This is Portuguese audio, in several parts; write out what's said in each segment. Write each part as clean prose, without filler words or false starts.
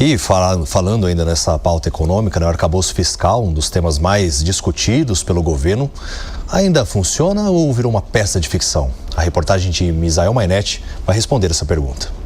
E falando ainda nessa pauta econômica, o arcabouço fiscal, um dos temas mais discutidos pelo governo, ainda funciona ou virou uma peça de ficção? A reportagem de Misael Mainetti vai responder essa pergunta.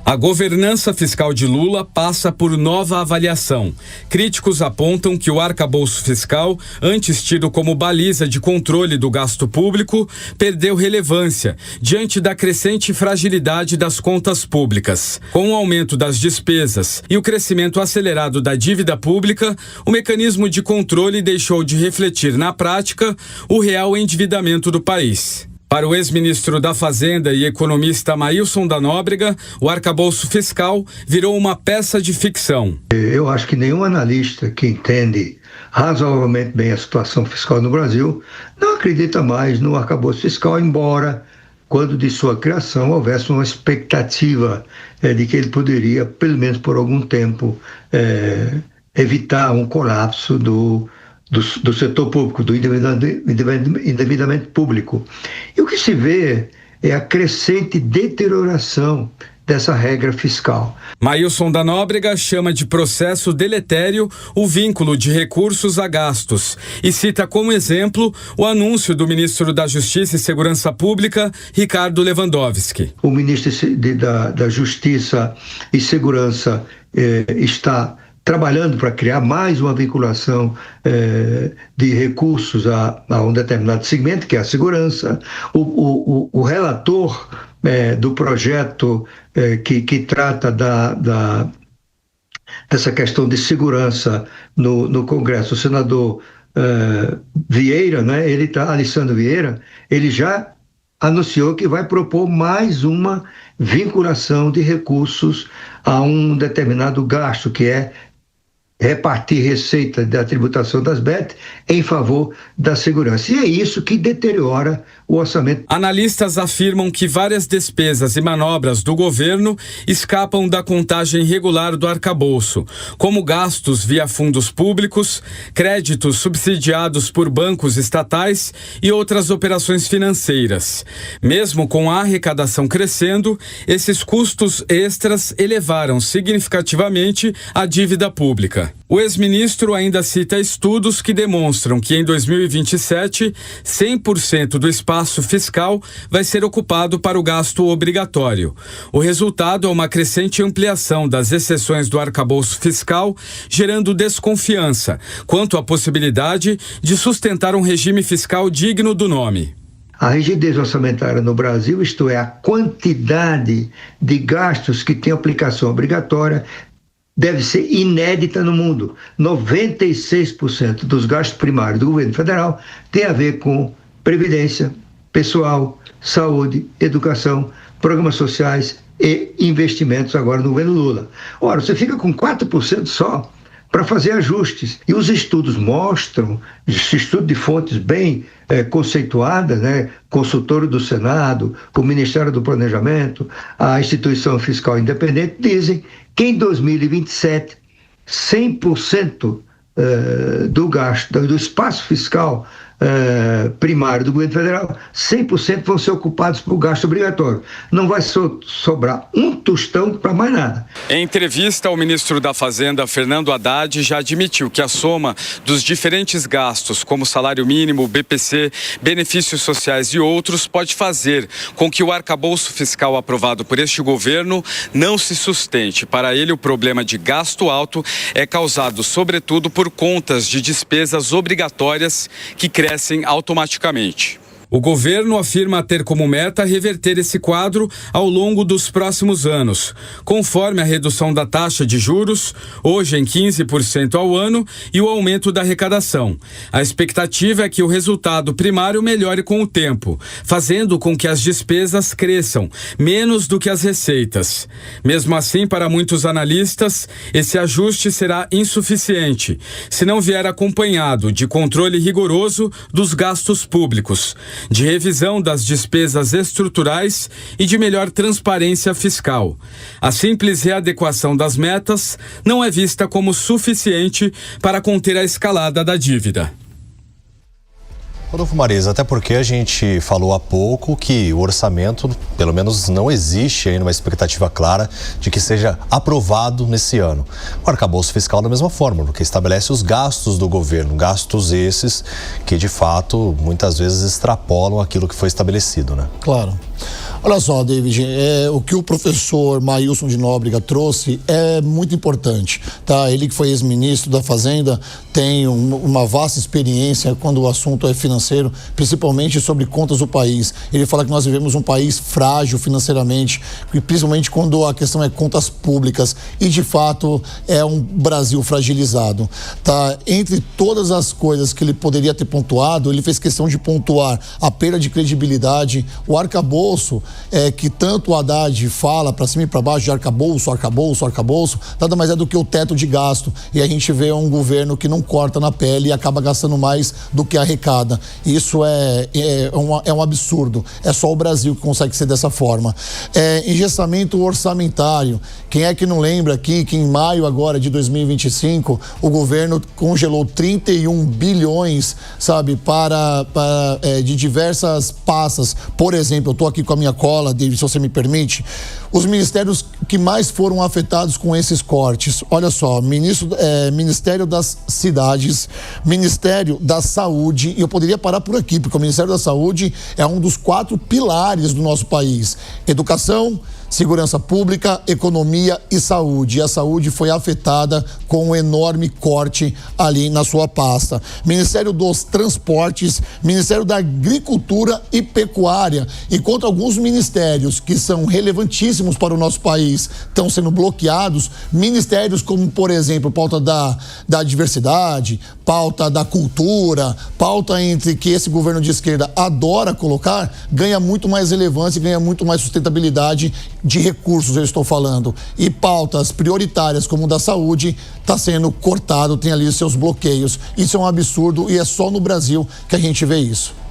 A governança fiscal de Lula passa por nova avaliação. Críticos apontam que o arcabouço fiscal, antes tido como baliza de controle do gasto público, perdeu relevância diante da crescente fragilidade das contas públicas. Com o aumento das despesas e o crescimento acelerado da dívida pública, o mecanismo de controle deixou de refletir na prática o real endividamento do país. Para o ex-ministro da Fazenda e economista Maílson da Nóbrega, o arcabouço fiscal virou uma peça de ficção. Eu acho que nenhum analista que entende razoavelmente bem a situação fiscal no Brasil não acredita mais no arcabouço fiscal, embora, quando de sua criação, houvesse uma expectativa de que ele poderia, pelo menos por algum tempo, evitar um colapso do setor público, do endividamento público. E o que se vê é a crescente deterioração dessa regra fiscal. Maílson da Nóbrega chama de processo deletério o vínculo de recursos a gastos e cita como exemplo o anúncio do ministro da Justiça e Segurança Pública, Ricardo Lewandowski. O ministro da Justiça e Segurança está trabalhando para criar mais uma vinculação de recursos a um determinado segmento, que é a segurança. O relator do projeto que trata dessa questão de segurança no Congresso, o senador Vieira, né? Alessandro Vieira, ele já anunciou que vai propor mais uma vinculação de recursos a um determinado gasto, que é repartir receita da tributação das BET em favor da segurança. E é isso que deteriora o orçamento. Analistas afirmam que várias despesas e manobras do governo escapam da contagem regular do arcabouço, como gastos via fundos públicos, créditos subsidiados por bancos estatais e outras operações financeiras. Mesmo com a arrecadação crescendo, esses custos extras elevaram significativamente a dívida pública. O ex-ministro ainda cita estudos que demonstram que em 2027, 100% do espaço fiscal vai ser ocupado para o gasto obrigatório. O resultado é uma crescente ampliação das exceções do arcabouço fiscal, gerando desconfiança quanto à possibilidade de sustentar um regime fiscal digno do nome. A rigidez orçamentária no Brasil, isto é, a quantidade de gastos que tem aplicação obrigatória, deve ser inédita no mundo. 96% dos gastos primários do governo federal tem a ver com previdência, pessoal, saúde, educação, programas sociais e investimentos agora no governo Lula. Ora, você fica com 4% só para fazer ajustes. E os estudos mostram, esse estudo de fontes bem conceituadas, né? Consultório do Senado, o Ministério do Planejamento, a Instituição Fiscal Independente, dizem que em 2027, 100% do gasto, do espaço fiscal primário do governo federal, 100% vão ser ocupados por gasto obrigatório. Não vai sobrar um tostão para mais nada. Em entrevista, o ministro da Fazenda, Fernando Haddad, já admitiu que a soma dos diferentes gastos, como salário mínimo, BPC, benefícios sociais e outros, pode fazer com que o arcabouço fiscal aprovado por este governo não se sustente. Para ele, o problema de gasto alto é causado, sobretudo, por contas de despesas obrigatórias que crescem automaticamente. O governo afirma ter como meta reverter esse quadro ao longo dos próximos anos, conforme a redução da taxa de juros, hoje em 15% ao ano, e o aumento da arrecadação. A expectativa é que o resultado primário melhore com o tempo, fazendo com que as despesas cresçam menos do que as receitas. Mesmo assim, para muitos analistas, esse ajuste será insuficiente, se não vier acompanhado de controle rigoroso dos gastos públicos, de revisão das despesas estruturais e de melhor transparência fiscal. A simples readequação das metas não é vista como suficiente para conter a escalada da dívida. Rodolfo Marisa, até porque a gente falou há pouco que o orçamento, pelo menos não existe ainda uma expectativa clara de que seja aprovado nesse ano. O arcabouço fiscal da mesma forma, porque estabelece os gastos do governo, gastos esses que de fato muitas vezes extrapolam aquilo que foi estabelecido, né? Claro. Olha só, David, o que o professor Maílson de Nóbrega trouxe é muito importante, tá? Ele que foi ex-ministro da Fazenda tem uma vasta experiência quando o assunto é financeiro, principalmente sobre contas do país. Ele fala que nós vivemos um país frágil financeiramente, principalmente quando a questão é contas públicas, e de fato é um Brasil fragilizado, tá? Entre todas as coisas que ele poderia ter pontuado, ele fez questão de pontuar a perda de credibilidade, o arcabouço, que tanto o Haddad fala para cima e para baixo de arcabouço, nada mais é do que o teto de gasto. E a gente vê um governo que não corta na pele e acaba gastando mais do que arrecada. Isso é um absurdo. É só o Brasil que consegue ser dessa forma. Engessamento orçamentário. Quem é que não lembra aqui que em maio agora de 2025 o governo congelou 31 bilhões, sabe, de diversas pastas. Por exemplo, eu estou aqui com a minha cola, David, se você me permite, os ministérios que mais foram afetados com esses cortes. Olha só, Ministério das Cidades, Ministério da Saúde, e eu poderia parar por aqui, porque o Ministério da Saúde é um dos 4 pilares do nosso país: educação, segurança pública, economia e saúde. E a saúde foi afetada com um enorme corte ali na sua pasta. Ministério dos Transportes, Ministério da Agricultura e Pecuária. Enquanto alguns ministérios que são relevantíssimos para o nosso país estão sendo bloqueados, ministérios como, por exemplo, pauta da diversidade, pauta da cultura, pauta entre que esse governo de esquerda adora colocar, ganha muito mais relevância e ganha muito mais sustentabilidade de recursos, eu estou falando. E pautas prioritárias como o da saúde está sendo cortado, tem ali seus bloqueios. Isso é um absurdo e é só no Brasil que a gente vê isso.